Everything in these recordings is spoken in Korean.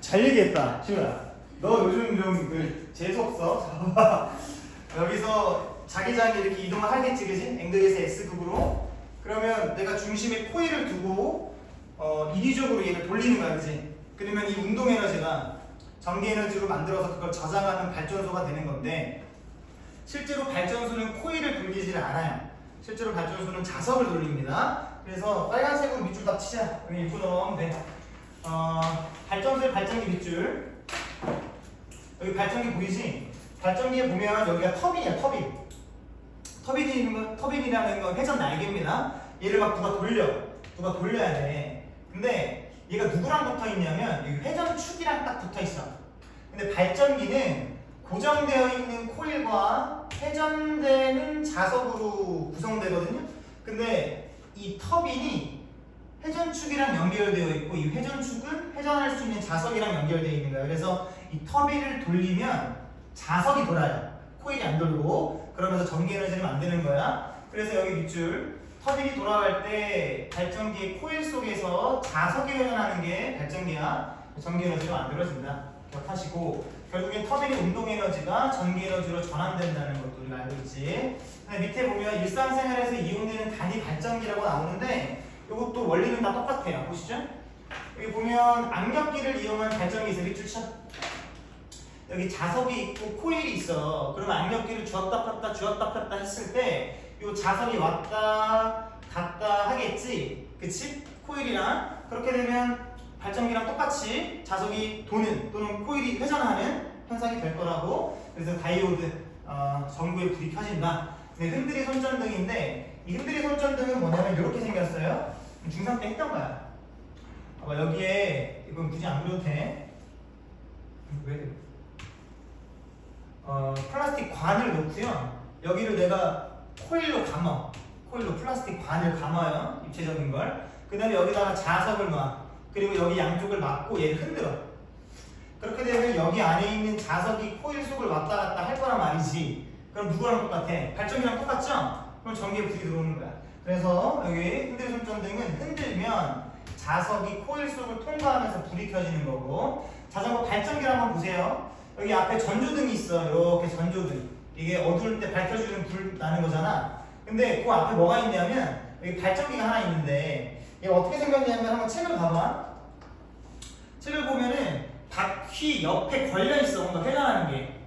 잘 얘기했다, 시우야. 너 요즘 좀 그 재수없어. 봐봐. 여기서 자기장이 이렇게 이동을 하겠지, 그지? 앵글에서 S극으로. 그러면 내가 중심에 코일을 두고 인위적으로 얘를 돌리는 거야, 그지? 그러면 이 운동 에너지가 전기 에너지로 만들어서 그걸 저장하는 발전소가 되는 건데, 실제로 발전소는 코일을 돌리지를 않아요. 실제로 발전소는 자석을 돌립니다. 그래서 빨간색으로 밑줄 딱 치자. 여기 입고 넣으면 돼. 발전소의 발전기 밑줄. 여기 발전기 보이지? 발전기에 보면 여기가 터빈이야, 터빈. 터빈이라는 건 회전 날개입니다. 얘를 막 누가 돌려야 돼. 근데 얘가 누구랑 붙어 있냐면 여기 회전축이랑 딱 붙어 있어. 근데 발전기는 고정되어 있는 코일과 회전되는 자석으로 구성되거든요. 근데 이 터빈이 회전축이랑 연결되어 있고, 이 회전축은 회전할 수 있는 자석이랑 연결되어 있는 거예요. 그래서 이 터빈을 돌리면 자석이 돌아요. 코일이 안 돌고. 그러면서 전기 에너지를 만드는 거야. 그래서 여기 밑줄, 터빈이 돌아갈 때 발전기의 코일 속에서 자석이 회전하는 게 발전기야. 전기 에너지가 만들어진다. 기억하시고, 결국엔 터빈의 운동 에너지가 전기 에너지로 전환된다는 것도 우리가 알고 있지. 근데 밑에 보면 일상생활에서 이용되는 단위 발전기라고 나오는데, 이것도 원리는 다 똑같아요. 보시죠? 여기 보면 악력기를 이용한 발전기 있어요. 밑줄 쳐. 여기 자석이 있고 코일이 있어. 그러면 악력기를 주었다 폈다 했을 때 이 자석이 왔다 갔다 하겠지? 그치? 코일이랑. 그렇게 되면 발전기랑 똑같이 자석이 도는 또는 코일이 회전하는 현상이 될 거라고. 그래서 다이오드 전구에 불이 켜진다. 네, 흔들이 손전등인데, 이 흔들이 손전등은 뭐냐면 이렇게 생겼어요. 중3 때 했던 거야. 봐봐, 여기에 이건 굳이 안 그려도 돼. 왜? 플라스틱 관을 놓고요. 여기를 내가 코일로 감아. 코일로 플라스틱 관을 감아요. 입체적인 걸. 그 다음에 여기다가 자석을 놔. 그리고 여기 양쪽을 막고 얘를 흔들어. 그렇게 되면 여기 안에 있는 자석이 코일 속을 왔다 갔다 할 거란 말이지. 그럼 누구랑 똑같아? 발전기랑 똑같죠? 그럼 전기에 불이 들어오는 거야. 그래서 여기 흔들 손전등은 흔들면 자석이 코일 속을 통과하면서 불이 켜지는 거고, 자전거 발전기를 한번 보세요. 여기 앞에 전조등이 있어. 이렇게 전조등. 이게 어두울 때 밝혀주는 불 나는 거잖아. 근데 그 앞에 뭐가 있냐면 여기 발전기가 하나 있는데, 얘 어떻게 생겼냐면 한번 책을 봐봐. 책을 보면은 바퀴 옆에 걸려있어. 뭔가 회전하는 게.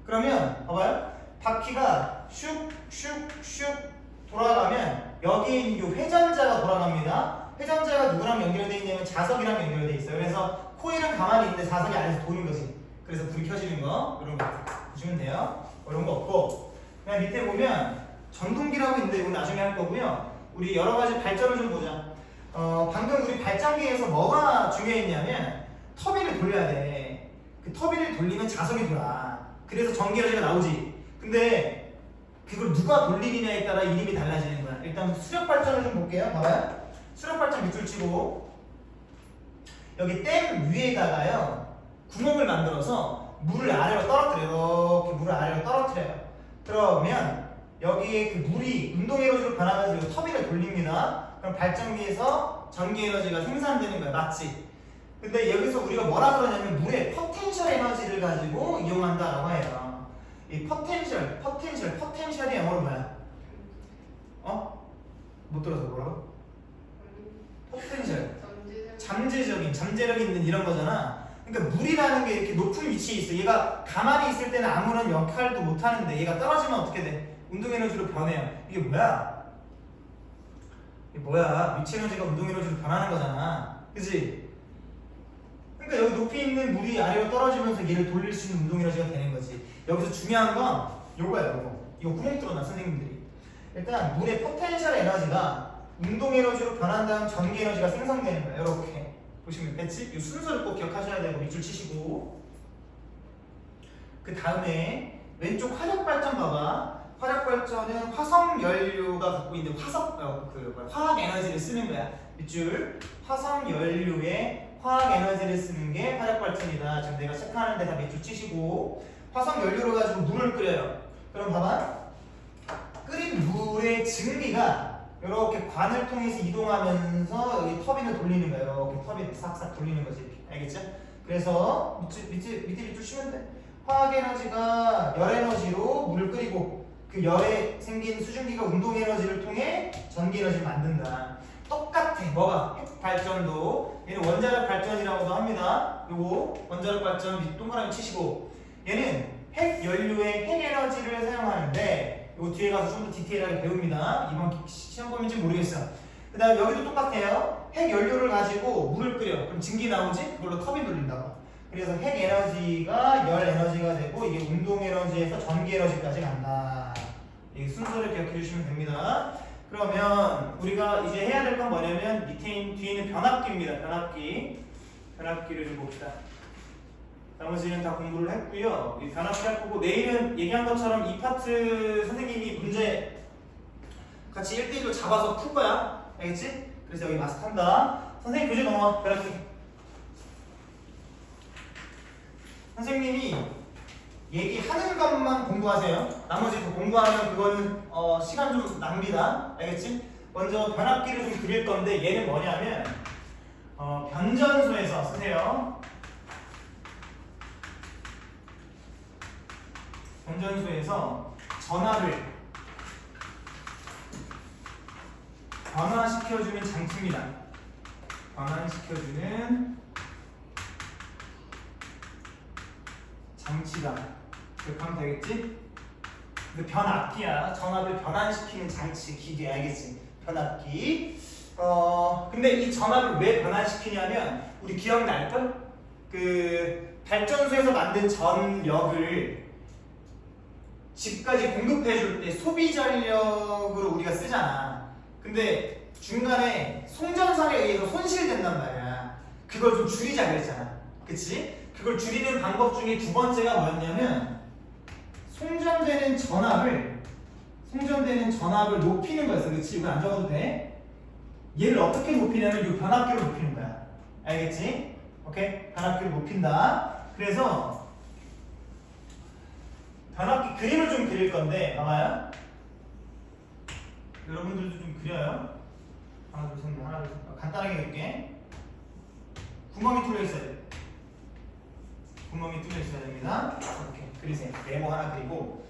그러면 봐봐요. 바퀴가 슉슉슉 돌아가면 여기에 있는 이 회전자가 돌아갑니다. 회전자가 누구랑 연결되어 있냐면 자석이랑 연결되어 있어요. 그래서 코일은 가만히 있는데 자석이 안에서 도는 거지. 그래서 불이 켜지는 거, 이런 거 보시면 돼요. 이런 거 없고, 그냥 밑에 보면 전동기라고 있는데 이건 나중에 할 거고요. 우리 여러 가지 발전을 좀 보자. 방금 우리 발전기에서 뭐가 중요했냐면 터빈을 돌려야 돼. 그 터빈을 돌리면 자석이 돌아. 그래서 전기 에너지가 나오지. 근데 그걸 누가 돌리느냐에 따라 이름이 달라지는 거야. 일단 수력 발전을 좀 볼게요. 봐봐요. 수력 발전 밑줄 치고, 여기 댐 위에다가요 구멍을 만들어서 물을 아래로 떨어뜨려요. 이렇게 물을 아래로 떨어뜨려요. 그러면 여기에 그 물이 운동 에너지로 변하면서 터빈을 돌립니다. 그럼 발전기에서 전기 에너지가 생산되는 거야. 맞지? 근데 여기서 우리가 뭐라 그러냐면 물의 포텐셜 에너지를 가지고 이용한다라고 해요. 이 포텐셜이 영어로 뭐야? 못 들어서 뭐라고? 포텐셜. 잠재력 있는 이런 거잖아. 그러니까 물이라는 게 이렇게 높은 위치에 있어. 얘가 가만히 있을 때는 아무런 역할도 못 하는데 얘가 떨어지면 어떻게 돼? 운동 에너지로 변해요. 이게 뭐야? 위치 에너지가 운동 에너지로 변하는 거잖아. 그치? 그러니까 여기 높이 있는 물이 아래로 떨어지면서 얘를 돌릴 수 있는 운동 에너지가 되는 거지. 여기서 중요한 건 요거야, 요거. 이거 구멍 뚫어놔, 선생님들이. 일단 물의 포텐셜 에너지가 운동 에너지로 변한 다음 전기 에너지가 생성되는 거야. 이렇게 보시면 됐지? 이 순서를 꼭 기억하셔야 되고 밑줄 치시고, 그 다음에 왼쪽 화력 발전 봐봐. 화력 발전은 화석 연료가 갖고 있는 화학 에너지를 쓰는 거야. 밑줄. 화석 연료에 화학 에너지를 쓰는 게 화력 발전이다. 지금 내가 체크하는데 다 밑줄 치시고, 화석 연료로 가지고 물을 끓여요. 그럼 봐봐. 끓인 물의 증기가 이렇게 관을 통해서 이동하면서 여기 터빈을 돌리는 거예요. 이렇게 터빈을 싹싹 돌리는 거지. 알겠죠? 그래서 밑에 밑줄 치면 돼. 화학 에너지가 열 에너지로 물을 끓이고 그 열에 생긴 수증기가 운동 에너지를 통해 전기 에너지를 만든다. 똑같아. 뭐가? 핵 발전도 얘는 원자력 발전이라고도 합니다. 요거 원자력 발전 밑 동그라미 치시고 얘는 핵 연료의 핵 에너지를 사용하는데 요 뒤에 가서 좀 더 디테일하게 배웁니다. 이번 시험 범위인지 모르겠어. 그 다음에 여기도 똑같아요. 핵 연료를 가지고 물을 끓여. 그럼 증기 나오지? 그걸로 터빈 돌린다고. 그래서 핵 에너지가 열 에너지가 되고 이게 운동 에너지에서 전기 에너지까지 간다. 이 순서를 기억해 주시면 됩니다. 그러면 우리가 이제 해야 될 건 뭐냐면 밑에 뒤에 있는 변압기입니다. 변압기를 좀 봅시다. 나머지는 다 공부를 했고요. 이 변압기 할 거고 내일은 얘기한 것처럼 이 파트 선생님이 문제 같이 1대1로 잡아서 풀 거야. 알겠지? 그래서 여기 마스터한다. 선생님 교재 넘어와. 변압기. 선생님이 얘기하는 것만 공부하세요. 나머지 더 공부하면 그거는 시간 좀 낭비다. 알겠지? 먼저 변압기를 좀 그릴 건데 얘는 뭐냐면 변전소에서 쓰세요. 변전소에서 전압을 변화시켜주는 장치입니다. 변환시켜주는 장치다. 그렇게 하면 되겠지? 근데 변압기야. 전압을 변환시키는 장치, 기계. 알겠지? 변압기. 근데 이 전압을 왜 변환시키냐면 우리 기억날걸? 그 발전소에서 만든 전력을 집까지 공급해줄 때 소비 전력으로 우리가 쓰잖아. 근데 중간에 송전선에 의해서 손실된단 말이야. 그걸 좀 줄이자 그랬잖아. 그치? 그걸 줄이는 방법 중에 두 번째가 뭐였냐면 송전되는 전압을 높이는 거였어. 그치? 이거 안 적어도 돼? 얘를 어떻게 높이냐면 이 변압기로 높이는 거야. 알겠지? 오케이? 변압기를 높인다. 그래서 변압기 그림을 좀 그릴 건데 봐봐요. 여러분들도 좀 그려요. 하나 둘 셋 하나 둘 셋. 간단하게 그릴게. 구멍이 뚫려 있어야 돼. 구멍이 뚫려 있어야 됩니다. 이렇게 그리세요. 네모 하나 그리고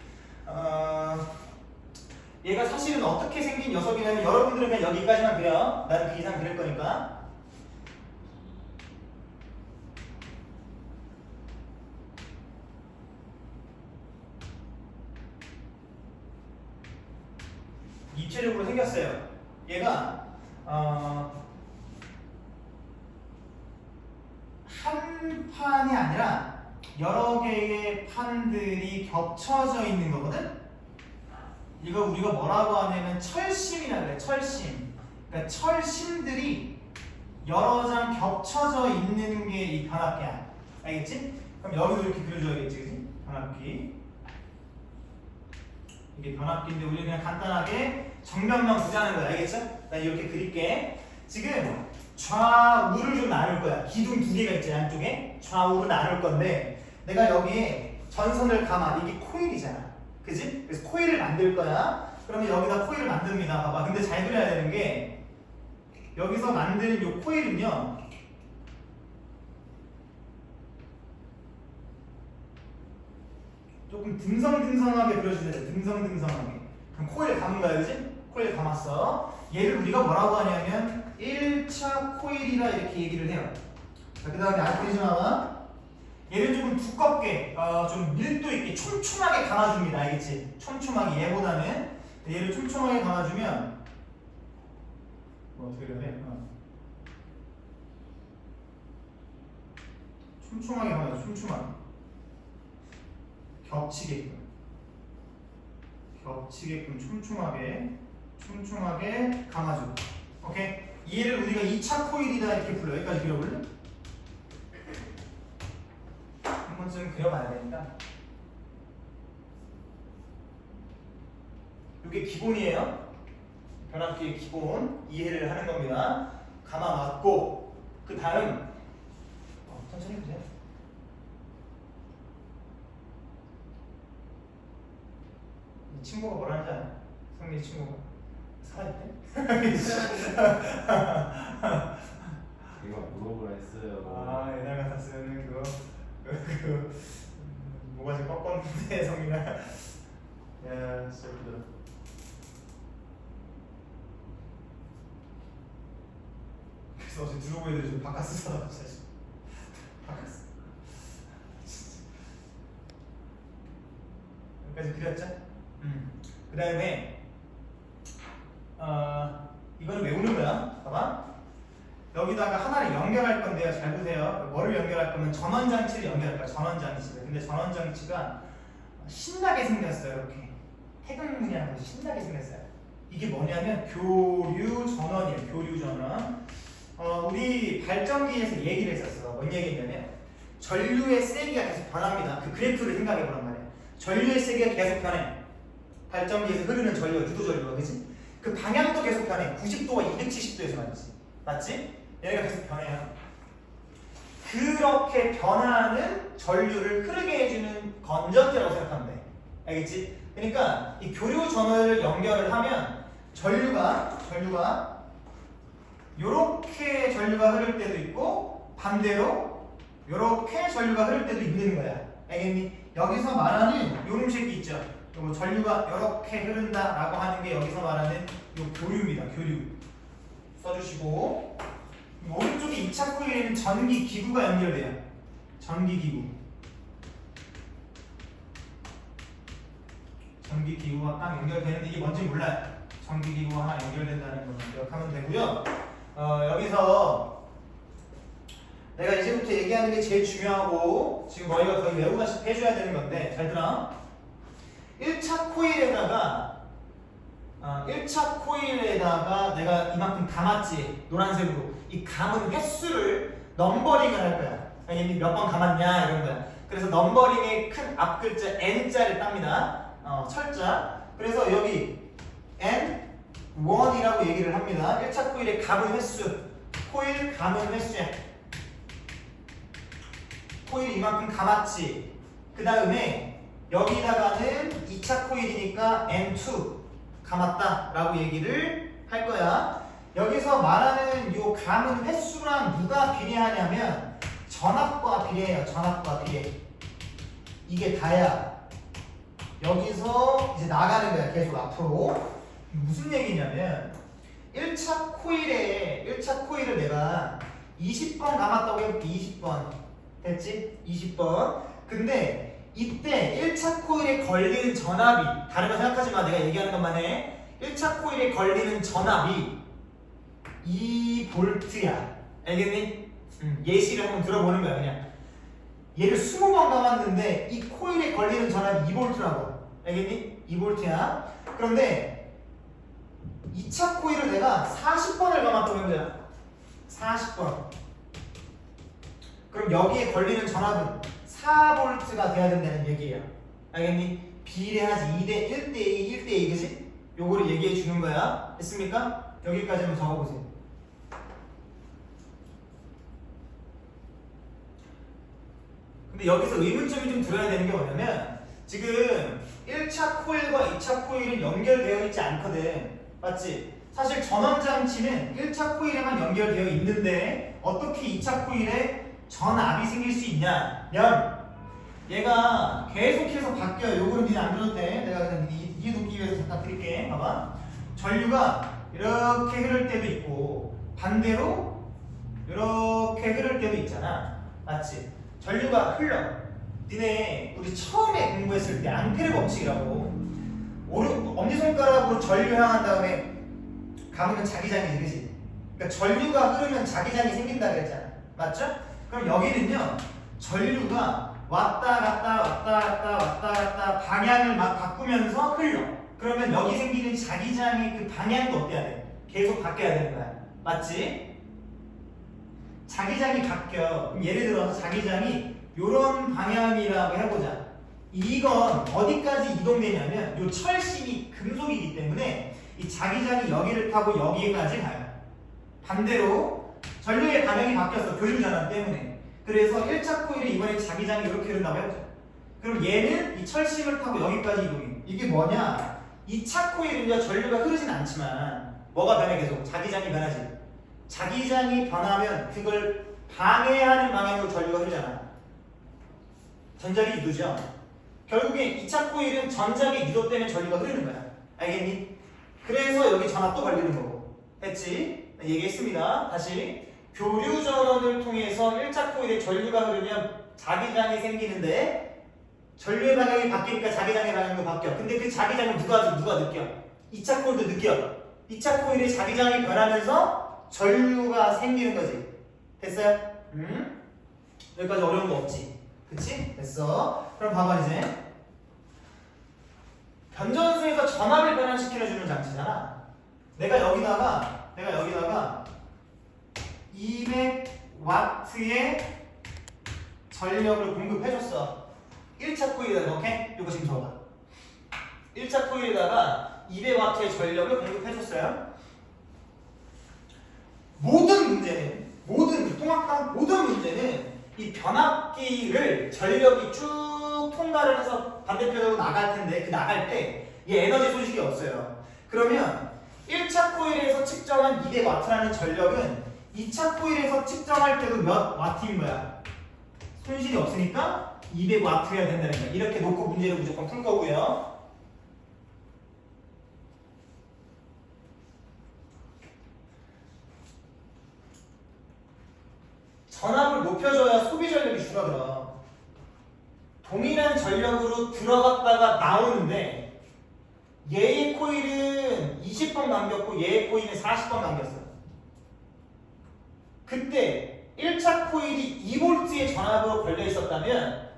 얘가 사실은 어떻게 생긴 녀석이냐면 여러분들은 그냥 여기까지만 그려. 나는 그 이상 그릴 거니까. 입체적으로 생겼어요. 얘가 한 판이 아니라 여러 개의 판들이 겹쳐져 있는 거거든? 이거 우리가 뭐라고 하냐면 철심이라 그래. 철심. 그러니까 철심들이 여러 장 겹쳐져 있는 게 이 변압기야. 알겠지? 그럼 여기도 이렇게 그려줘야겠지, 그치? 변압기. 이게 변압기인데 우리 그냥 간단하게 정면만 보자는 거야. 알겠죠? 나 이렇게 그릴게. 지금 좌우를 좀 나눌 거야. 기둥 두 개가 있지, 양쪽에. 좌우로 나눌 건데 내가 여기에 전선을 감아. 이게 코일이잖아. 그지? 그래서 코일을 만들 거야. 그러면 여기다 코일을 만듭니다. 봐봐. 근데 잘 그려야 되는 게 여기서 만드는 이 코일은요. 조금 듬성듬성하게 그려주셔야 돼. 듬성듬성하게. 그럼 코일 감은 거야, 그지? 코일 감았어. 얘를 우리가 뭐라고 하냐면 1차 코일이라 이렇게 얘기를 해요. 자, 그 다음에 알프리즘화가 얘를 조금 두껍게, 좀 밀도 있게 촘촘하게 감아줍니다. 알겠지? 촘촘하게 얘보다는 얘를 촘촘하게 감아주면 뭐 어떻게 그려야 돼? 촘촘하게 감아줘. 촘촘하게 겹치게끔 촘촘하게 감아줘. 오케이? 얘를 우리가 2차 코일이다 이렇게 불러. 여기까지 그려볼래? 한 번쯤 그려봐야 되니까. 이게 기본이에요. 변압기의 기본 이해를 하는 겁니다. 감아 맞고 그 다음 천천히 보세요. 이 친구가 뭐라는지 알아? 성민이 친구가 살아있대? 이거 물어보라 했어요. 옛날 같았으면 돼, 성민아. 야, 진짜 웃기다. 그래서 어제 들어보 애들이 좀 바카스 사다 사실. 바카스. 여기까지 그렸죠? 그 다음에 이거는 외우는 거야. 봐봐. 여기다가 하나를 연결할 건데요. 잘 보세요. 뭐를 연결할 거면 전원장치를 연결할 거야. 전원장치를. 근데 전원장치가 신나게 생겼어요. 이렇게 태극문이라고 신나게 생겼어요. 이게 뭐냐면 교류 전원이에요. 교류 전원. 우리 발전기에서 얘기를 했었어. 뭔 얘기냐면 전류의 세기가 계속 변합니다. 그 그래프를 생각해 보란 말이야. 전류의 세기가 계속 변해. 발전기에서 흐르는 전류가 유도전류가, 그치? 그 방향도 계속 변해. 90도와 270도에서 말이지. 맞지? 얘가 계속 변해요. 그렇게 변하는 전류를 흐르게 해주는 건전지라고 생각하면 돼. 알겠지? 그러니까 이 교류 전원을 연결을 하면 전류가 요렇게 전류가 흐를 때도 있고 반대로 요렇게 전류가 흐를 때도 있는 거야. 알겠니? 여기서 말하는 요런 식이 있죠. 요 전류가 요렇게 흐른다라고 하는 게 여기서 말하는 요 교류입니다. 교류. 써주시고 오른쪽에 2차 코일에는 전기 기구가 연결돼요. 전기 기구. 전기 기구가 딱 연결되는데 이게 뭔지 몰라요. 전기 기구가 하나 연결된다는 걸 기억하면 되고요. 여기서 내가 이제부터 얘기하는 게 제일 중요하고 지금 너희가 거의 외우다시피 해줘야 되는 건데 잘 들어. 1차 코일에다가 내가 이만큼 감았지. 노란색으로. 이 감은 횟수를 넘버링을 할 거야. 알겠니? 몇 번 감았냐 이런 거야. 그래서 넘버링의 큰 앞글자 N자를 땁니다. 철자. 그래서 여기 N1이라고 얘기를 합니다. 1차 코일의 감은 횟수. 코일 감은 횟수야. 코일 이만큼 감았지. 그 다음에 여기다가는 2차 코일이니까 N2 감았다 라고 얘기를 할 거야. 여기서 말하는 요 감은 횟수랑 누가 비례하냐면 전압과 비례해요. 전압과 비례. 이게 다야. 여기서 이제 나가는 거야. 계속 앞으로. 무슨 얘기냐면 1차 코일을 내가 20번 감았다고 해볼게. 20번 됐지? 20번. 근데 이때 1차 코일에 걸리는 전압이 다른 거 생각하지 마. 내가 얘기하는 것만 해. 1차 코일에 걸리는 전압이 2V야. 알겠니? 예시를 한번 들어보는 거야. 그냥 얘를 20번 감았는데 이 코일에 걸리는 전압이 2V라고. 알겠니? 2V야. 그런데 2차 코일을 내가 40번을 감았다고 해보자. 40번. 그럼 여기에 걸리는 전압은 4V가 돼야 된다는 얘기예요. 알겠니? 비례하지. 2대 1대2 1대2 그지? 요거를 얘기해 주는 거야. 됐습니까? 여기까지 한번 적어보세요. 근데 여기서 의문점이 좀 들어야 되는 게 뭐냐면 지금 1차 코일과 2차 코일은 연결되어 있지 않거든. 맞지? 사실 전원장치는 1차 코일에만 연결되어 있는데 어떻게 2차 코일에 전압이 생길 수 있냐면 얘가 계속해서 바뀌어요. 요거는 니네 안 들어도 돼. 내가 그냥 이해돕기 위해서 잠깐 드릴게. 봐봐. 전류가 이렇게 흐를 때도 있고 반대로 이렇게 흐를 때도 있잖아. 맞지? 전류가 흘러. 니네 우리 처음에 공부했을 때 앙페르 법칙이라고 엄지손가락으로 전류 향한 다음에 감으면 자기장이 그지? 그러니까 전류가 흐르면 자기장이 생긴다 그랬잖아. 맞죠? 그럼 여기는요 전류가 왔다 갔다 방향을 막 바꾸면서 흘러. 그러면 여기 생기는 자기장의 그 방향도 어때야 돼? 계속 바뀌어야 되는 거야. 맞지? 자기장이 바뀌어. 그럼 예를 들어서 자기장이 요런 방향이라고 해보자. 이건 어디까지 이동되냐면 요 철심이 금속이기 때문에 이 자기장이 여기를 타고 여기까지 가요. 반대로 전류의 방향이 바뀌었어. 교류 전환 때문에. 그래서 1차 코일에 이번에 자기장이 이렇게 흐른다고 해보자. 그럼 얘는 이 철심을 타고 여기까지 이동해. 이게 뭐냐? 2차 코일은요 전류가 흐르진 않지만 뭐가 변해? 계속 자기장이 변하지. 자기장이 변하면 그걸 방해하는 방향으로 전류가 흐르잖아. 전자기 유도죠. 결국에 2차 코일은 전자기 유도 때문에 전류가 흐르는 거야. 알겠니? 그래서 여기 전압 또 걸리는 거고. 됐지? 얘기했습니다. 다시. 교류 전원을 통해서 1차 코일에 전류가 흐르면 자기장이 생기는데 전류의 방향이 바뀌니까 자기장의 방향도 바뀌어. 근데 그 자기장을 누가 느껴? 2차 코일도 느껴. 2차 코일의 자기장이 변하면서 전류가 생기는 거지. 됐어요? 여기까지 어려운 거 없지? 그치? 됐어. 그럼 봐봐 이제. 변전소에서 전압을 변환시켜주는 장치잖아. 내가 여기다가 200W의 전력을 공급해줬어. 1차 코일에다가, 오케이? 이거 지금 적어봐. 1차 코일에다가 200W의 전력을 공급해줬어요. 통합상 모든 문제는 이 변압기를 전력이 쭉 통과를 해서 반대편으로 나갈 텐데, 그 나갈 때 이 에너지 소식이 없어요. 그러면 1차 코일에서 측정한 200W라는 전력은 2차 코일에서 측정할 때도 몇 와트인 거야? 손실이 없으니까 200W여야 된다는 거야. 이렇게 놓고 문제를 무조건 풀 거고요. 전압을 높여줘야 소비 전력이 줄어들어. 동일한 전력으로 들어갔다가 나오는데 얘의 코일은 20번 감겼고 얘의 코일은 40번 감겼어. 그때 1차 코일이 2V의 전압으로 걸려 있었다면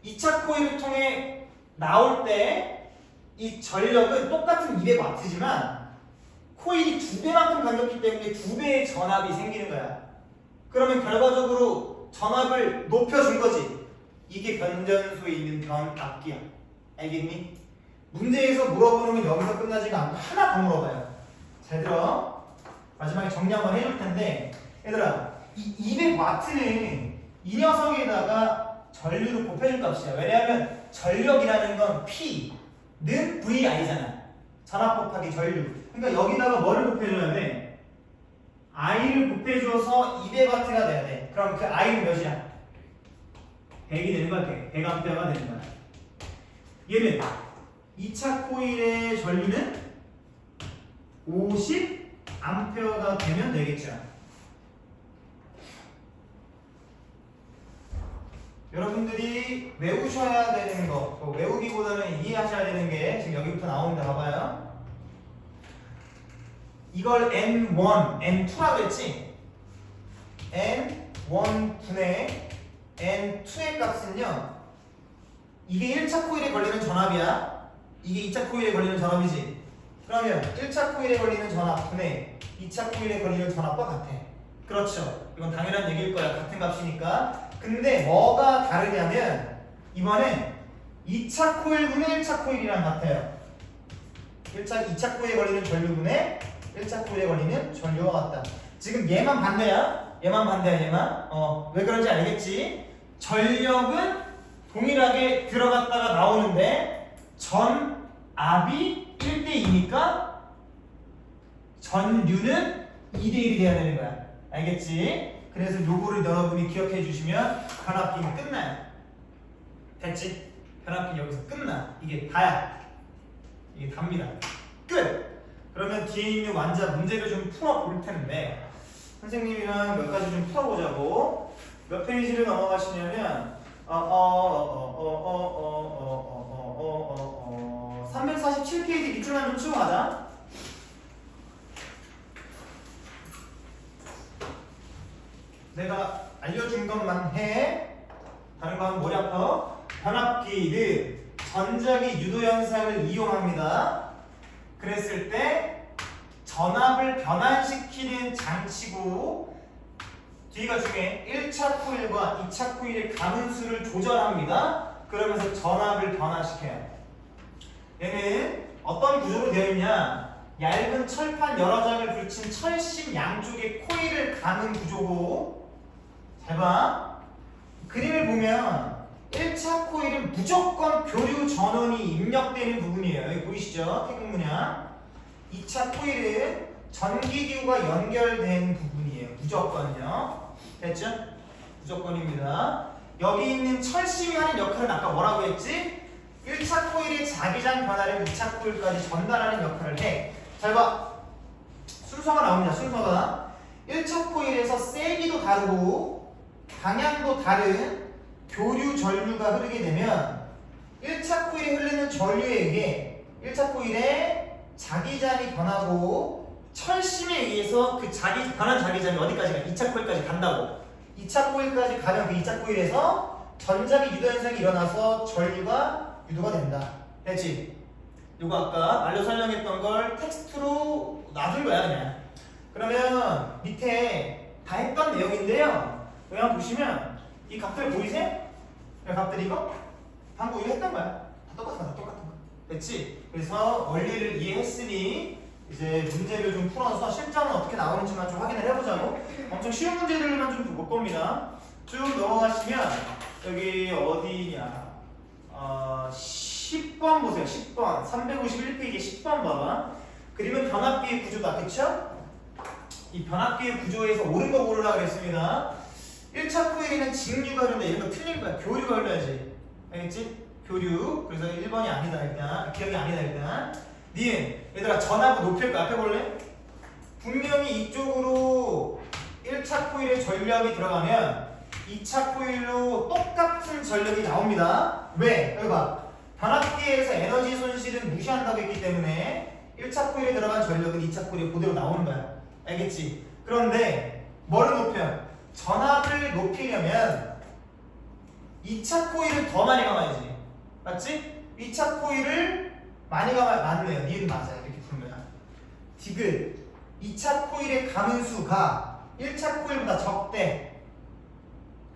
2차 코일을 통해 나올 때 이 전력은 똑같은 200W지만 코일이 2배만큼 감겼기 때문에 2배의 전압이 생기는 거야. 그러면 결과적으로 전압을 높여준 거지. 이게 변전소에 있는 변압기야. 알겠니? 문제에서 물어보는 건 여기서 끝나지가 않고 하나 더 물어봐요. 잘 들어. 마지막에 정리 한번 해줄 텐데, 얘들아, 이 200W는 이 녀석에다가 전류를 곱해줄 값이야. 왜냐하면 전력이라는 건 P는 VI잖아. 전압 곱하기 전류. 그러니까 여기다가 뭐를 곱해줘야 돼? I를 곱해줘서 200W가 돼야 돼. 그럼 그 I는 몇이야? 100이 되는 거야. 100A가 되는 거야. 얘는 2차 코일의 전류는 50A가 되면 되겠죠. 여러분들이 외우셔야 되는 거, 외우기보다는 이해하셔야 되는 게 지금 여기부터 나오는데 봐봐요. 이걸 N1, N2라고 했지? N1 분의 N2의 값은요, 이게 1차 코일에 걸리는 전압이야. 이게 2차 코일에 걸리는 전압이지. 그러면 1차 코일에 걸리는 전압 분의 2차 코일에 걸리는 전압과 같아. 그렇죠. 이건 당연한 얘기일 거야. 같은 값이니까. 근데 뭐가 다르냐면 이번엔 2차 코일분의 1차 코일이랑 같아요. 2차 코일에 걸리는 전류분의 1차 코일에 걸리는 전류와 같다. 지금 얘만 반대야. 얘만. 왜 그런지 알겠지? 전력은 동일하게 들어갔다가 나오는데 전압이 1대2니까 전류는 2대1이 돼야 되는 거야. 알겠지? 그래서 요거를 여러분이 기억해 주시면 변압기는 끝나요. 됐지? 변압기 여기서 끝나. 이게 다야. 이게 답니다. 끝! 그러면 뒤에 있는 완자 문제를 좀 풀어볼 텐데 선생님이랑 몇 가지 좀 풀어보자고. 몇 페이지를 넘어가시냐면 347페이지 밑줄만 좀 치고 가자. 내가 알려준 것만 해. 다른 거 하면 머리 아파. 변압기는 전자기 유도 현상을 이용합니다. 그랬을 때 전압을 변환시키는 장치고 뒤가 중에 1차 코일과 2차 코일의 가문수를 조절합니다. 그러면서 전압을 변화시켜요. 얘는 어떤 구조로 되어 있냐? 얇은 철판 여러 장을 붙인 철심 양쪽에 코일을 가는 구조고, 잘 봐. 그림을 보면 1차 코일은 무조건 교류 전원이 입력되는 부분이에요. 여기 보이시죠? 태극 문양. 2차 코일은 전기기구가 연결된 부분이에요. 무조건요. 됐죠? 무조건입니다. 여기 있는 철심이 하는 역할은 아까 뭐라고 했지? 1차 코일의 자기장 변화를 2차 코일까지 전달하는 역할을 해. 잘 봐. 순서가 나옵니다. 순서가 1차 코일에서 세기도 다르고 방향도 다른 교류 전류가 흐르게 되면 1차 코일에 흐르는 전류에 의해 1차 코일의 자기장이 변하고 철심에 의해서 그 변한 자기장이 어디까지 가? 2차 코일까지 간다고. 2차 코일까지 가면 그 2차 코일에서 전자기 유도 현상이 일어나서 전류가 유도가 된다. 됐지? 이거 아까 말로 설명했던 걸 텍스트로 놔둔 거야 그냥. 그러면 밑에 다 했던 내용인데요. 여기 한번 보시면 이 값들 보이세요? 이 값들 이거? 방금 우리가 했던 거야. 다 똑같은 거야. 다 똑같은 거. 됐지? 그래서 원리를 이해했으니 이제 문제를 좀 풀어서 실전은 어떻게 나오는지만 좀 확인을 해보자고. 엄청 쉬운 문제들만 좀 볼 겁니다. 쭉 넘어가시면 여기 어디냐? 10번 보세요. 10번 351페이지 10번 봐봐. 그림은 변압기의 구조다. 그쵸? 이 변압기의 구조에서 옳은 거 고르라 그랬습니다. 1차 코일에는 직류가 흐른다. 이런 거 틀린 거야. 교류가 흘러야지. 알겠지? 교류. 그래서 1번이 아니다 일단. 기억이 아니다 일단. 니은 얘들아 전압을 높일 거 앞에 볼래? 분명히 이쪽으로 1차 코일에 전력이 들어가면 2차 코일로 똑같은 전력이 나옵니다. 왜? 여기 봐. 변압기에서 에너지 손실은 무시한다고 했기 때문에 1차 코일에 들어간 전력은 2차 코일에 그대로 나오는 거야. 알겠지? 그런데 뭐를 높여? 전압을 높이려면 2차 코일을 더 많이 감아야지. 맞지? 2차 코일을 많이 감아야 맞네요. 니은 맞아요. 이렇게 푸는 거야. 디귿 2차 코일의 감은 수가 1차 코일보다 적대.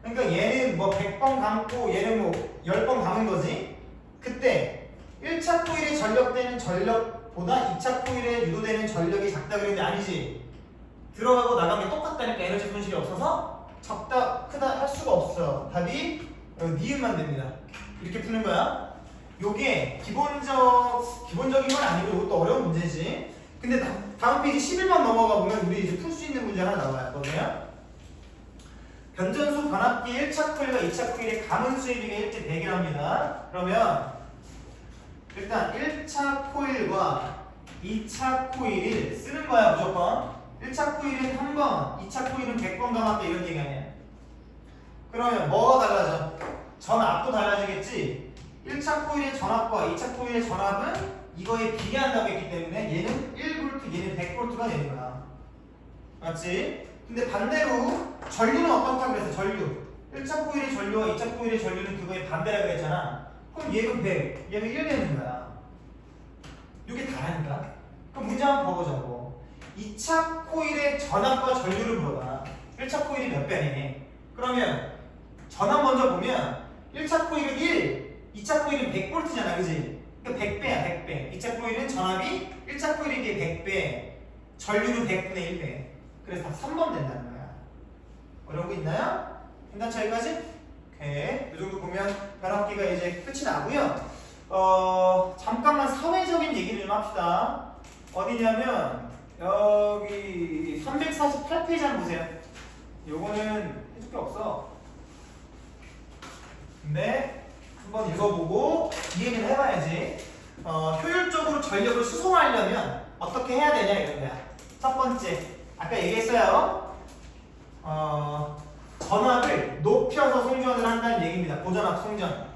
그러니까 얘는 뭐 100번 감고 얘는 뭐 10번 감은 거지. 그때 1차 코일에 전력되는 전력보다 2차 코일에 유도되는 전력이 작다 그랬는데 아니지. 들어가고 나가면 똑같다니까 에너지 손실이 없어서 적다 크다 할 수가 없어. 답이 니은만 됩니다. 이렇게 푸는 거야. 요게 기본적인 건 아니고 이것도 어려운 문제지. 근데 다음 페이지 11번 넘어가 보면 우리 이제 풀 수 있는 문제 하나 나와요. 뭐냐? 변전소 변압기 1차 코일과 2차 코일의 감은 수의 비가 1대 100이랍니다. 그러면 일단 1차 코일과 2차 코일을 쓰는 거야 무조건. 1차 코일은 1번, 2차 코일은 100번 감았다 이런 얘기 아니야. 그러면 뭐가 달라져? 전압도 달라지겠지? 1차 코일의 전압과 2차 코일의 전압은 이거에 비례한다고 했기 때문에 얘는 1V, 얘는 100V가 되는 거야. 맞지? 근데 반대로 전류는 어떻다고 그랬어? 전류 1차 코일의 전류와 2차 코일의 전류는 그거에 반대라고 그랬잖아. 그럼 얘는 100, 얘는 1 되는 거야. 이게 다라니까? 그럼 문제 한번 봐보자고. 2차 코일의 전압과 전류를 물어봐. 1차 코일이 몇 배니? 그러면 전압 먼저 보면 1차 코일은 1, 2차 코일은 100V잖아. 그지? 그러니까 100배야 100배. 2차 코일은 전압이 1차 코일에 비해 100배, 전류는 100분의 1배. 그래서 다 3번 된다는 거야. 어려운 거 있나요? 괜찮죠 여기까지? 오케이. 이 정도 보면 변압기가 이제 끝이 나고요. 잠깐만 사회적인 얘기를 좀 합시다. 어디냐면 여기 348페이지 한번 보세요. 요거는 해줄 게 없어. 근데 한번 읽어보고 이해는 해봐야지. 효율적으로 전력을 수송하려면 어떻게 해야 되냐 이런 거야. 첫 번째, 아까 얘기했어요. 전압을 높여서 송전을 한다는 얘기입니다. 고전압 송전.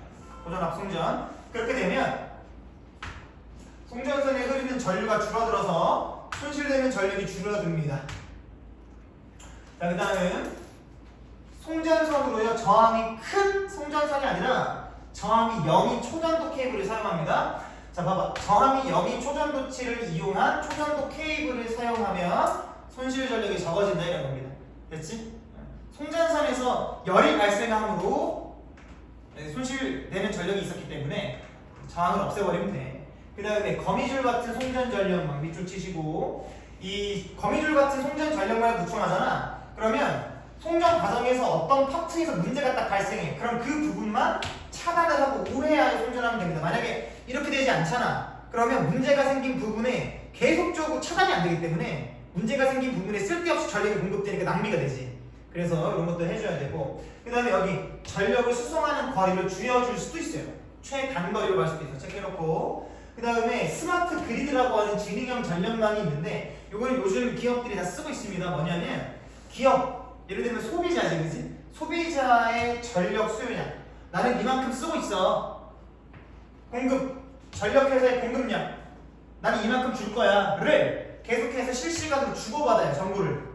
고전압 송전. 그렇게 되면 송전선에 흐르는 전류가 줄어들어서 손실되는 전력이 줄어듭니다. 자, 그 다음은 송전선으로요. 저항이 큰 송전선이 아니라 저항이 0인 초전도 케이블을 사용합니다. 자, 봐봐. 저항이 0인 초전도치를 이용한 초전도 케이블을 사용하면 손실 전력이 적어진다 이런 겁니다. 됐지? 송전선에서 열이 발생함으로 손실되는 전력이 있었기 때문에 저항을 없애버리면 돼. 그 다음에 거미줄 같은 송전 전력망 밑줄 치시고, 이 거미줄 같은 송전 전력망을 구축하잖아. 그러면 송전 과정에서 어떤 파트에서 문제가 딱 발생해. 그럼 그 부분만 차단을 하고 우회하여 송전하면 됩니다. 만약에 이렇게 되지 않잖아. 그러면 문제가 생긴 부분에 계속적으로 차단이 안 되기 때문에 문제가 생긴 부분에 쓸데없이 전력이 공급되니까 낭비가 되지. 그래서 이런 것도 해줘야 되고, 그 다음에 여기 전력을 수송하는 거리를 줄여줄 수도 있어요. 최단거리로 갈 수도 있어. 체크해놓고. 그 다음에 스마트 그리드라고 하는 지능형 전력망이 있는데 요거는 요즘 기업들이 다 쓰고 있습니다. 뭐냐면 기업, 예를 들면 소비자지, 그지? 소비자의 전력 수요량. 나는 이만큼 쓰고 있어. 공급, 전력회사의 공급량. 나는 이만큼 줄 거야. 를 계속해서 실시간으로 주고받아요. 정보를.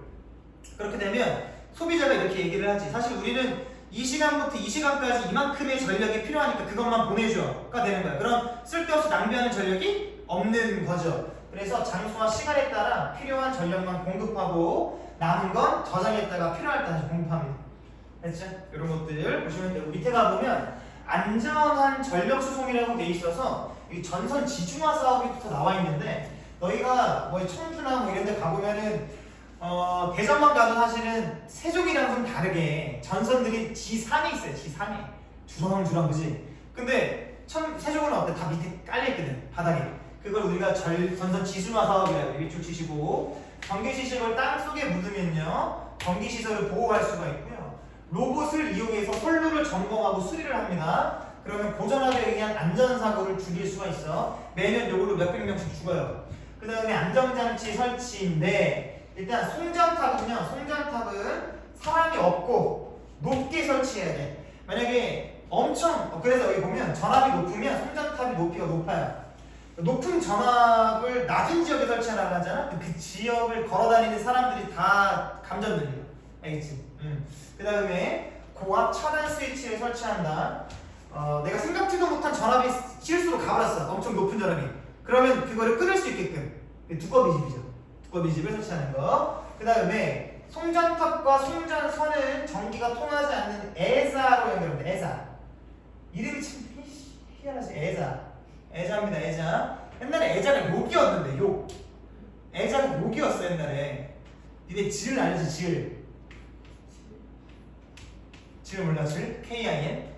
그렇게 되면 소비자가 이렇게 얘기를 하지. 사실 우리는 이 시간부터 이 시간까지 이만큼의 전력이 필요하니까 그것만 보내줘가 되는 거야. 그럼 쓸데없이 낭비하는 전력이 없는 거죠. 그래서 장소와 시간에 따라 필요한 전력만 공급하고 남은 건 저장했다가 필요할 때 다시 공급합니다. 됐죠? 이런 것들 보시면 되고 밑에 가보면 안전한 전력 수송이라고 돼 있어서 이 전선 지중화 사업이부터 나와 있는데 너희가 뭐 청주나 뭐 이런 데 가보면은 대전만 가도 사실은 세종이랑 좀 다르게 전선들이 지상에 있어요. 지상에 주렁주렁, 그지? 근데 세종은 어때? 다 밑에 깔려있거든, 바닥에. 그걸 우리가 전선 지중화 사업이라고 밑줄 치시고, 전기시설을 땅속에 묻으면요 전기시설을 보호할 수가 있고요, 로봇을 이용해서 선로를 점검하고 수리를 합니다. 그러면 고전압에 의한 안전사고를 줄일 수가 있어. 매년 요걸로 몇백 명씩 죽어요. 그 다음에 안정장치 설치인데 일단 송전탑은요, 송전탑은 사람이 없고 높게 설치해야 돼. 만약에 엄청, 그래서 여기 보면 전압이 높으면 송전탑이 높이가 높아요. 높은 전압을 낮은 지역에 설치하라고 하잖아. 그 지역을 걸어다니는 사람들이 다 감전됩니다. 알겠지? 그 다음에 고압 차단 스위치를 설치한다. 내가 생각지도 못한 전압이 실수로 가버렸어. 엄청 높은 전압이. 그러면 그거를 끊을 수 있게끔 두꺼비집이죠. 두꺼비집을 설치하는 거. 그 다음에 송전탑과 송전선은 전기가 통하지 않는 애자로 연결합니다. 애자. 이름이 참 희한하지. 애자입니다. 애자. 옛날에 애자가 욕이었는데, 욕. 애자가 욕이었어 옛날에. 니네 질 알지? 질 몰라? 질? K-I-N?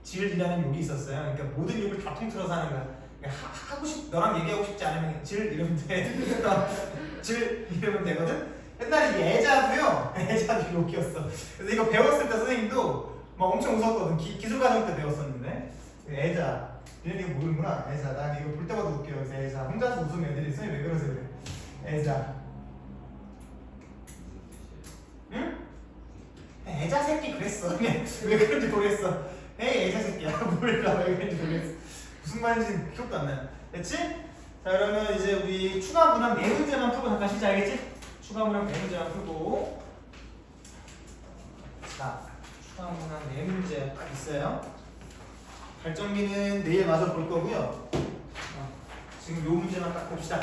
질이라는 욕이 있었어요. 그러니까 모든 욕을 다 통틀어서 하는 거야. 너랑 얘기하고 싶지 않으면 질 이러면 돼. 질 이러면 되거든. 옛날에 이 애자도요, 애자도 욕이었어. 그래서 이거 배웠을 때 선생님도 막 엄청 웃었거든. 기술과정 때 배웠었는데. 애자. 얘네 이거 모르는구나. 애자. 난 이거 볼 때마다 웃겨요. 그래서 애자. 혼자서 웃으면 애들이 선생님 왜 그러세요? 그래. 애자. 응? 애자 새끼 그랬어. 왜 그런지 모르겠어. 에이 애자 새끼야. 몰라 왜 그런지 모르겠어. 무슨 말인지 기억도 안 나요. 됐지? 자 그러면 이제 우리 추가 문항 4문제만 풀고 잠깐 쉬자. 알겠지? 추가 문항 4문제만 풀고. 자 추가 문항 4문제 딱 있어요. 발전기는 내일 마저 볼 거고요. 지금 요 문제만 딱 봅시다.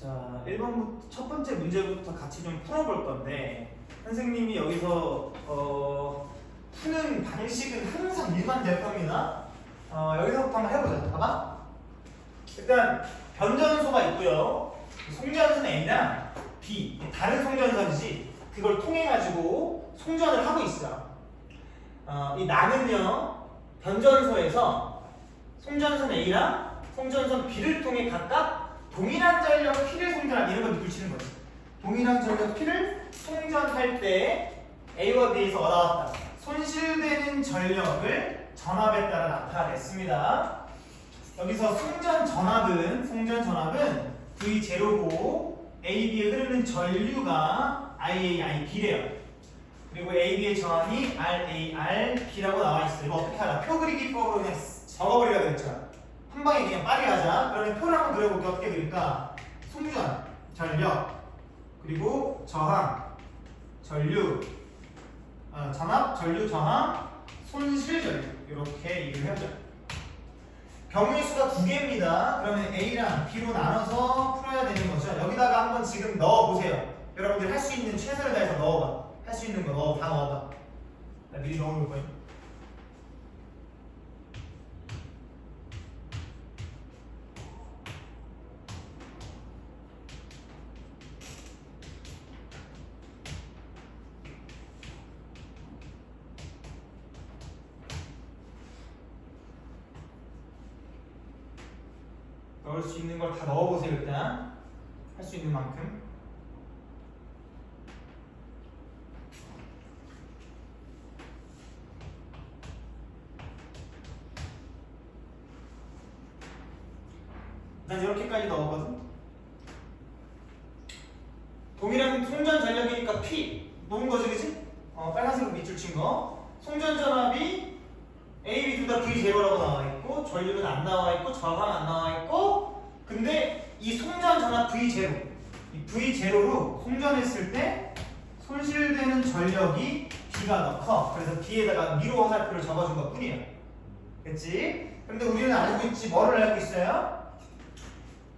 자, 1번부터 첫 번째 문제부터 같이 좀 풀어볼 건데 선생님이 여기서 푸는 방식은 항상 일관될 겁니다. 여기서부터 한번 해보자. 봐봐. 일단 변전소가 있고요. 송전선 A랑 B, 다른 송전선이지. 그걸 통해 가지고 송전을 하고 있어. 이 나는요 변전소에서 송전선 A랑 송전선 B를 통해 각각 동일한 전력 P를 송전한 이런 걸 밑줄치는 거지. 동일한 전력 P를 송전할 때 A와 B에서 얻어왔다. 손실되는 전력을 전압에 따라 나타냈습니다. 여기서 송전 전압은 V0고 AB에 흐르는 전류가 IAIB래요. 그리고 AB의 저항이 RARB라고 나와 있어요. 이거 어떻게 알아? 표 그리기법으로 그냥 적어버리라 그랬죠. 한 방에 그냥 빨리 하자. 그러면 표를 한번 그려볼게. 어떻게 그릴까? 송전, 전력, 그리고 저항, 전류, 전압, 전류, 저항, 손실 전류. 이렇게 이름을 해보자. 경우의 수가 2개입니다. 그러면 A랑 B로 나눠서 풀어야 되는 거죠. 여기다가 한번 지금 넣어보세요. 여러분들 할 수 있는 최선을 다해서 넣어봐. 할 수 있는 거 다 넣어봐. 나 미리 넣어놓을 거예요. 넣을 수 있는 걸 다 넣어보세요. 일단 할 수 있는 만큼. 난 이렇게까지 넣었거든. 동일한 송전 전력이니까 P 놓은 거지, 그치? 빨간색으로 밑줄 친 거. 송전 전압이 A, B 둘 다 V0라고 나와 있고, 전류는 안 나와 있고, 저항 안 나와 있고. 근데 이 송전 전압 V0, 이 V0로 송전했을 때 손실되는 전력이 B가 더 커. 그래서 B에다가 미로 화살표를 적어준 것 뿐이야. 그치? 근데 우리는 알고 있지, 뭐를 알고 있어요?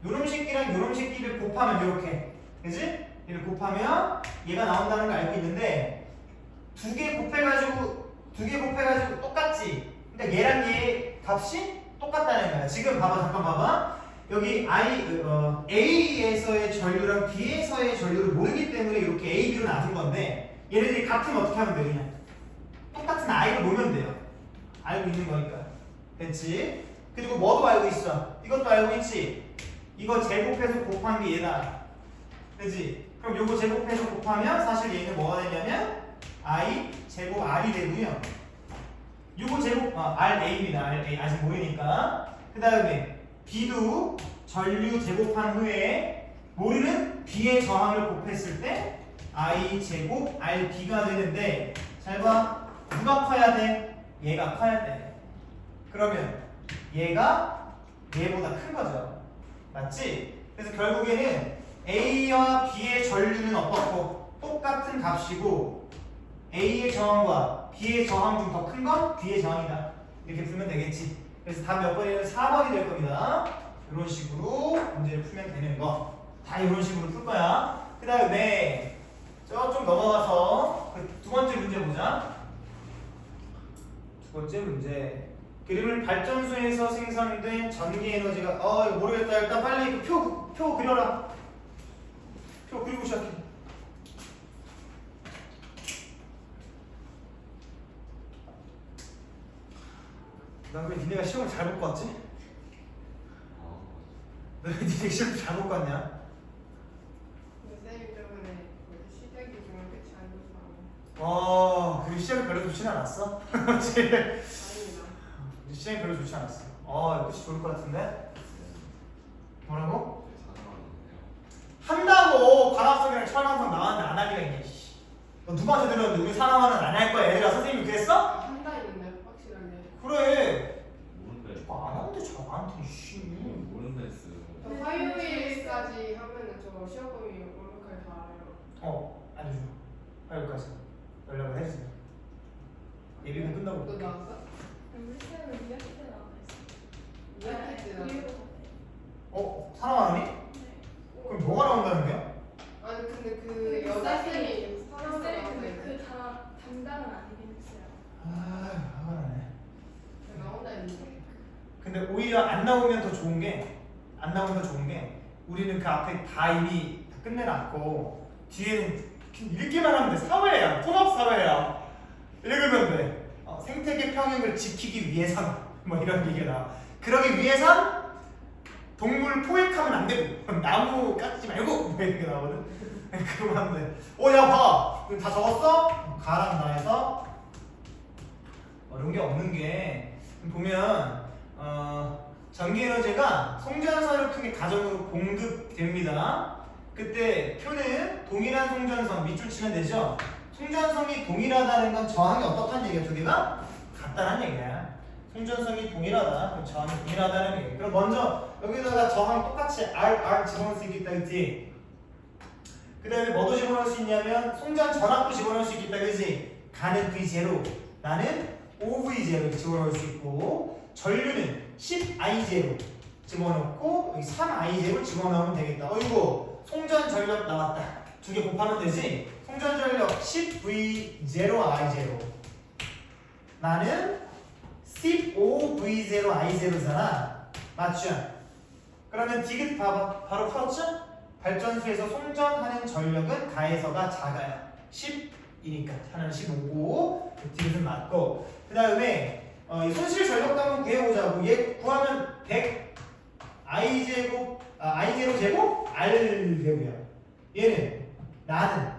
요놈 새끼랑 요놈 새끼를 곱하면 이렇게, 그지? 얘를 곱하면 얘가 나온다는 걸 알고 있는데 두 개 곱해가지고 똑같지? 그러니까 얘랑 얘 값이 똑같다는 거야. 지금 봐봐, 잠깐 봐봐. 여기 A에서의 전류랑 B에서의 전류를 모르기 때문에 이렇게 A, B로 나눈 건데 얘네들이 같으면 어떻게 하면 돼? 그냥 똑같은 I를 놓으면 돼요. 알고 있는 거니까. 됐지? 그리고 뭐도 알고 있어? 이것도 알고 있지? 이거 제곱해서 곱한 게 얘다. 그치? 그럼 요거 제곱해서 곱하면 사실 얘는 뭐가 되냐면 I 제곱 R이 되고요. 요거 제곱 RA입니다. RA 아직 모르니까. 그 다음에 B도 전류 제곱한 후에 모르는 B의 저항을 곱했을 때 I 제곱 RB가 되는데 잘 봐. 누가 커야 돼? 얘가 커야 돼. 그러면 얘가 얘보다 큰 거죠. 맞지? 그래서 결국에는 A와 B의 전류는 어떻고 똑같은 값이고 A의 저항과 B의 저항 중 더 큰 건 B의 저항이다. 이렇게 풀면 되겠지. 그래서 답 몇 번이냐면 4번이 될 겁니다. 이런 식으로 문제를 풀면 되는 거. 다 이런 식으로 풀 거야. 그 다음에 좀 넘어가서 두 번째 문제 보자. 두 번째 문제. 그림을 발전소에서 생산된 전기 에너지가 이거 모르겠다. 일단 빨리 표 그려라. 표 그리고 시작해. 난 왜 니네가 시험을 잘 못 봤지? 왜 니네 시험 잘 못 봤냐? 선생님 때문에 시작이 정말 끝이 안 좋더라고. 그리고 시험이 별로 좋진 않았어? 아닙니다. 시험이 별로 좋지 않았어. 끝이 좋을 것 같은데? 뭐라고? 한다고! 관합성이랑 철강성 나왔는데 안 할 리가 있냐, 씨. 너 누구한테 들었는데 우리 사람은 안 할 거야, 얘들아. 선생님이 그랬어? 한다는데 확실하게. 그래. 모른다. 안 하는데 저 나한테, 씨. 모른다 했어. 화요일까지 하면은 저 시험범위 완벽하게 다 알아요. 알려줘. 화요일까지 연락을 해주세요. 예비군 끝나고 너 볼게. 나왔어? 우리 쌤은 2학기 때 나와 이학기 때 나왔어? 사랑하니? 그럼 뭐가 나온다는 거야? 아니 근데 그 여자쌤이 사람을 나왔는데 그다 담당은 아니긴 했어요. 화가 나네. 나온다 했는데. 근데 오히려 안 나오면 더 좋은 게, 우리는 그 앞에 다 이미 다 끝내놨고 뒤에는 읽기만 하면 돼. 사회야, 통합 사회야. 읽으면 돼. 생태계 평형을 지키기 위해선 뭐 이런 얘기가 나와. 그러기 위해선 동물 포획하면 안 되고 나무 깎지 말고 뭐 이렇게 나오거든. 그러면 하면 돼. 야 봐. 다 적었어? 가랑 나에서 이런 게 없는 게 보면 전기에너지가 송전선을 통해 가정으로 공급됩니다. 그때 표는 동일한 송전선 밑줄 치면 되죠. 송전성이 동일하다는 건 저항이 어떻다는 얘기야? 두 개가 같다는 얘기야. 송전성이 동일하다. 그럼 저항이 동일하다는 얘기야. 그럼 먼저 여기다가 저항 똑같이 R 집어넣을 수 있겠다, 그치? 그 다음에 뭐도 집어넣을 수 있냐면 송전 전압도 집어넣을 수 있겠다, 그치? 가는 V0, 나는 5V0 집어넣을 수 있고 전류는 10I0 집어넣고 여기 3I0 집어넣으면 되겠다. 어이구 송전 전력 나왔다. 두 개 곱하면 되지? 송전 전력 10V0I0 나는 15V0I0잖아. 맞죠? 그러면 디귿 봐봐. 바로 풀었죠? 발전소에서 송전하는 전력은 가에서가 작아요. 10이니까 하나는 15고 디귿은 맞고 그 다음에 손실 전력도 한번 구해보자고. 얘 구하면 100I I0 제곱 R 제곱이야. 얘는 나는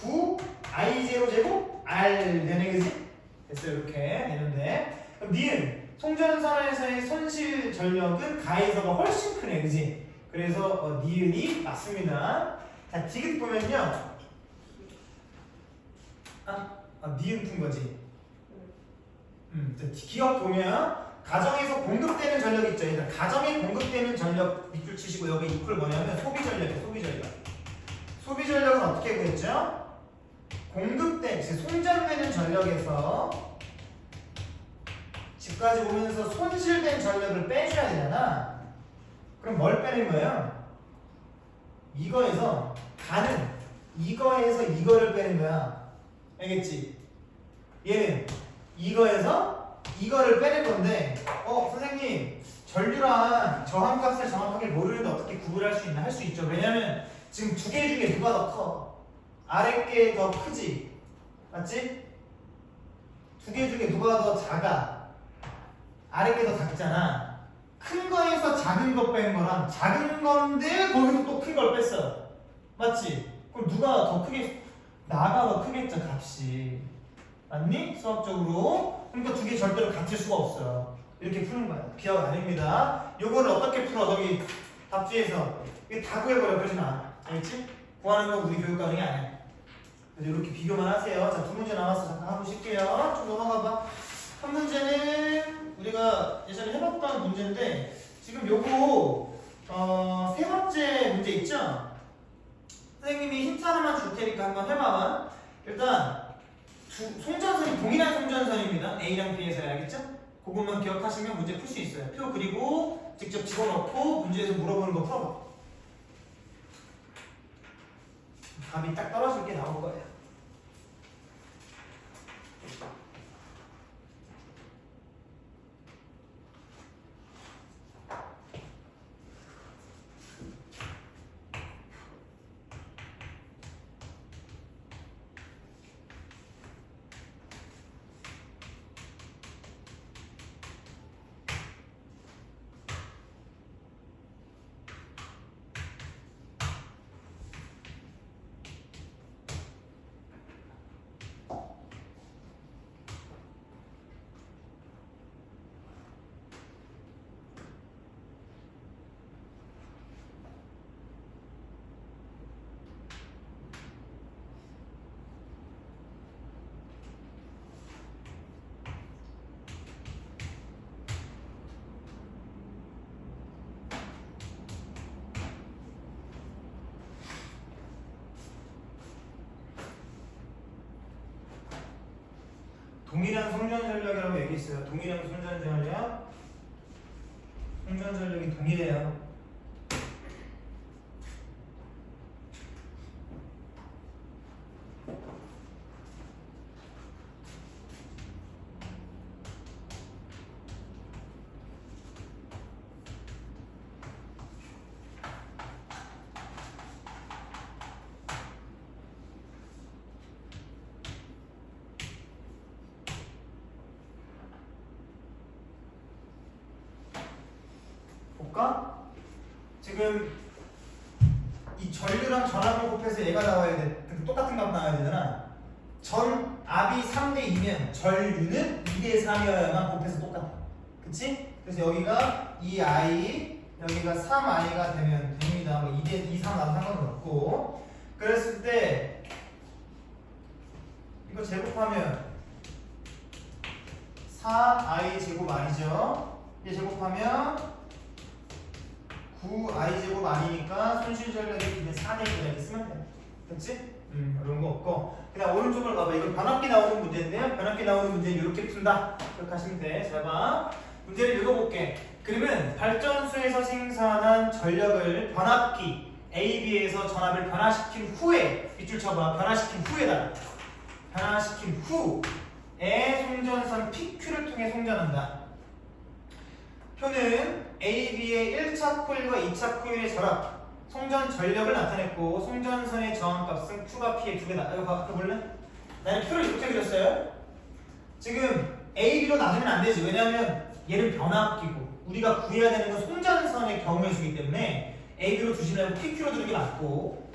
9 I0 제곱 R 되네, 그지? 됐어요. 이렇게 되는데 그럼 니은 송전선에서의 손실 전력은 가에서가 훨씬 크네, 그지? 그래서 니은이 맞습니다. 자, 디귿 보면요. 니은 푼 거지. 기억 보면 가정에서 공급되는 전력 있죠. 일단 가정에 공급되는 전력 밑줄 치시고 여기 이퀄 뭐냐면 소비 전력이에요. 소비 전력. 소비 전력은 어떻게 구했죠? 송전되는 전력에서 집까지 오면서 손실된 전력을 빼줘야 되잖아. 그럼 뭘 빼는 거예요? 이거에서 이거를 빼는 거야. 알겠지? 얘는 이거에서 이거를 빼는 건데 선생님 전류랑 저항값을 정확하게 모르는데 어떻게 구분할 수 있나? 할 수 있죠. 왜냐면 지금 두 개 중에 누가 더 커? 아래 게 더 크지? 맞지? 두 개 중에 누가 더 작아? 아래 게 더 작잖아. 큰 거에서 작은 거 뺀 거랑 작은 건데 거기서 또 큰 걸 뺐어. 맞지? 그럼 누가 더 크게? 나가 더 크겠죠, 값이. 맞니? 수학적으로. 그러니까 두 개 절대로 같을 수가 없어요. 이렇게 푸는 거야. 기억 아닙니다. 요거를 어떻게 풀어? 저기 답지에서 이게 다 구해버려. 그러지 마. 알겠지? 구하는 건 우리 교육 과정이 아니야. 그래서 이렇게 비교만 하세요. 자, 두 문제 남았어. 잠깐 하고 쉴게요. 좀 넘어가봐. 한 문제는 우리가 예전에 해봤던 문제인데 지금 요거 세 번째 문제 있죠? 선생님이 힌트 하나만 줄 테니까 한번 해봐봐. 일단 송전선이 동일한 송전선입니다. A랑 B에서 알겠죠? 그것만 기억하시면 문제 풀 수 있어요. 표 그리고 직접 집어넣고 문제에서 물어보는 거 풀어봐. 답이 딱 떨어질 게 나올 거예요. 동일한 송전전력이라고 얘기했어요. 동일한 송전전력. 송전전력이 동일해요. 볼까? 지금 이 전류랑 전압을 곱해서 얘가 나와야 돼. 똑같은 값 나와야 되잖아. 전압이 3대 2면 전류는 2대 3이어야만 곱해서 똑같아. 그치? 그래서 여기가 2i, 여기가 3i가 되면 됩니다. 뭐 2대 2, 3 나도 상관은 없고. 그랬을 때 이거 제곱하면 4i 제곱 아니죠? 얘 제곱하면 9i 제곱 아니니까 손실 전력이 그냥 4대 2가 이렇게 쓰면 돼. 됐지? 어려운 거 없고. 그다음 오른쪽을 봐봐. 이건 변압기 나오는 문제인데요. 변압기 나오는 문제는 이렇게 푼다. 이렇게 하시면 돼. 잘 봐. 문제를 읽어볼게. 그러면 발전소에서 생산한 전력을 변압기 AB에서 전압을 변화시킨 후에 밑줄 쳐봐. 변화시킨 후에다. 변화시킨 후에 송전선 PQ를 통해 송전한다. 표는 AB의 1차 코일과 2차 코일의 결합, 송전 전력을 나타냈고 송전선의 저항값은 Q가 P의 두 개다. 이거 바꿔볼래? 나는 표를 이렇게 그렸어요. 지금 AB로 나누면 안 되지. 왜냐하면 얘는 변압기고 우리가 구해야 되는 건 송전선의 경우의 수이기 때문에 AB로 두지 말고 PQ로 두는 게 맞고,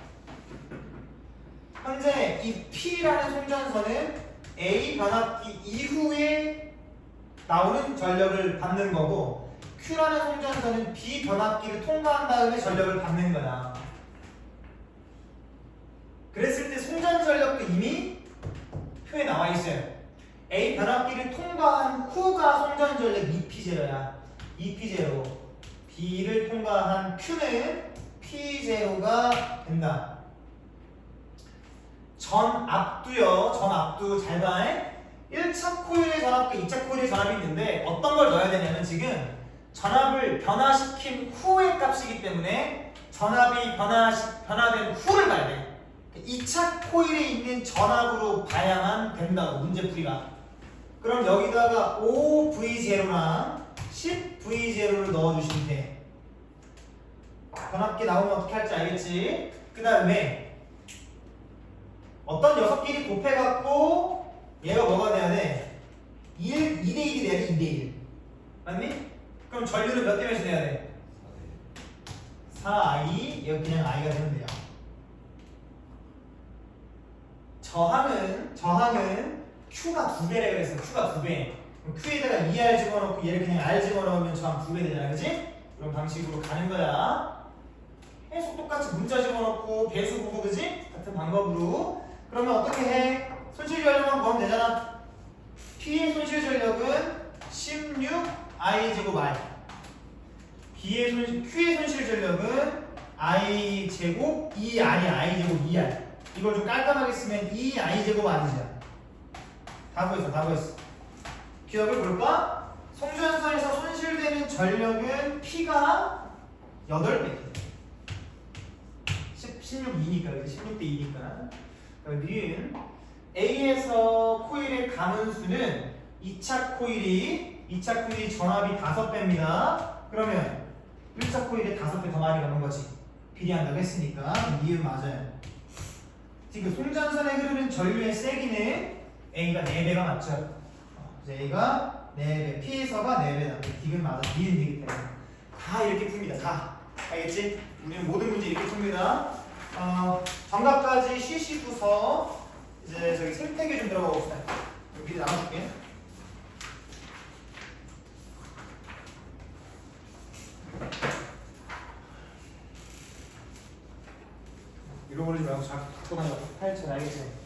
현재 이 P라는 송전선은 A 변압기 이후에 나오는 전력을 받는 거고, Q라는 송전선은 B 변압기를 통과한 다음에 전력을 받는 거야. 그랬을 때 송전 전력도 이미 표에 나와 있어요. A 변압기를 통과한 후가 송전 전력 2P0야. 2P0. B를 통과한 Q는 P0가 된다. 전압도요. 전압도 잘 봐. 1차 코일의 전압과 2차 코일의 전압이 있는데 어떤 걸 넣어야 되냐면 지금 전압을 변화시킨 후의 값이기 때문에 전압이 변화된 후를 봐야 돼. 2차 코일에 있는 전압으로 봐야만 된다고 문제풀이가. 그럼 여기다가 5V0랑 10V0를 넣어주시면 돼. 변압기 나오면 어떻게 할지 알겠지? 그 다음에 어떤 녀석끼리 곱해갖고 얘가 뭐가 돼야 돼? 2대1이 돼야 돼. 2대1 맞니? 그럼 전류는 몇 대 몇이 돼야 돼? 4I. 얘가 그냥 I가 되면 돼요. 저항은 Q가 2배래 그랬어. Q가 2배. 그럼 Q에다가 2R 집어넣고 얘를 그냥 R 집어넣으면 저항 2배 되잖아. 그치? 그런 방식으로 가는 거야. 계속 똑같이 문자 집어넣고 배수 구구 그지? 같은 방법으로. 그러면 어떻게 해? 손실 전력만 구하면 되잖아. P의 손실 전력은 16I 제곱 R. Q의 손실 전력은 I 제곱 2R이 I 제곱 2R. 이걸 좀 깔끔하게 쓰면 2I 제곱 R이죠. 다 구했어. 기억을 볼까? 송전선에서 손실되는 전력은 P가 8배. 16이니까, 16대 2니까. 니은 A에서 코일의 가문수는 2차 코일이 전압이 5배입니다. 그러면 1차 코일에 5배 더 많이 가는 거지. 비례한다고 했으니까 니은 맞아요. 지금 송전선에 흐르는 전류의 세기는 A가 4배가 맞죠? A가 4배, P에서가 4배다. 디귿 맞아. 니은 디귿 때문에. 다 이렇게 풉니다. 다. 알겠지? 우리는 모든 문제 이렇게 풉니다. 정답까지 쉬시고서 이제 저기 생태계 좀 들어가 봅시다. 여기 미리 나눠줄게. 잃어버리지 말고 자꾸 갖고 다녀. 파일처럼 알겠지?